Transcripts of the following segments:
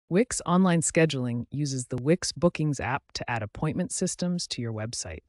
Wix Online Scheduling uses the Wix Bookings app to add appointment systems to your website.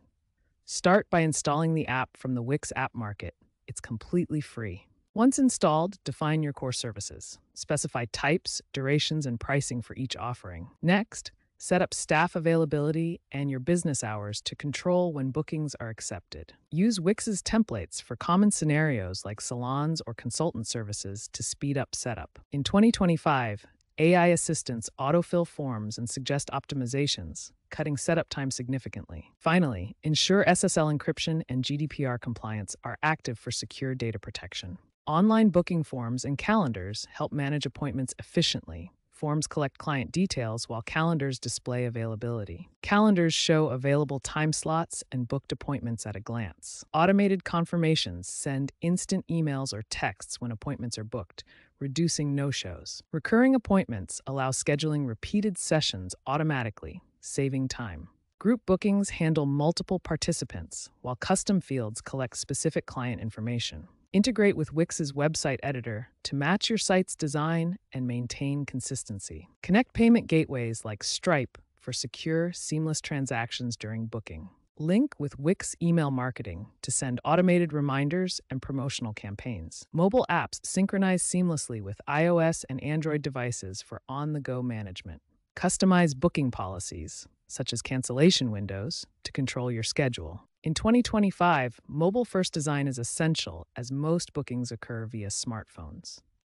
Start by installing the app from the Wix App Market. It's completely free. Once installed, define your core services. Specify types, durations, and pricing for each offering. Next, set up staff availability and your business hours to control when bookings are accepted. Use Wix's templates for common scenarios like salons or consultant services to speed up setup. In 2025, AI assistants autofill forms and suggest optimizations, cutting setup time significantly. Finally, ensure SSL encryption and GDPR compliance are active for secure data protection. Online booking forms and calendars help manage appointments efficiently. Forms collect client details while calendars display availability. Calendars show available time slots and booked appointments at a glance. Automated confirmations send instant emails or texts when appointments are booked, reducing no-shows. Recurring appointments allow scheduling repeated sessions automatically, saving time. Group bookings handle multiple participants, while custom fields collect specific client information. Integrate with Wix's website editor to match your site's design and maintain consistency. Connect payment gateways like Stripe for secure, seamless transactions during booking. Link with Wix email marketing to send automated reminders and promotional campaigns. Mobile apps synchronize seamlessly with iOS and Android devices for on-the-go management. Customize booking policies, such as cancellation windows, to control your schedule. In 2025, mobile-first design is essential as most bookings occur via smartphones.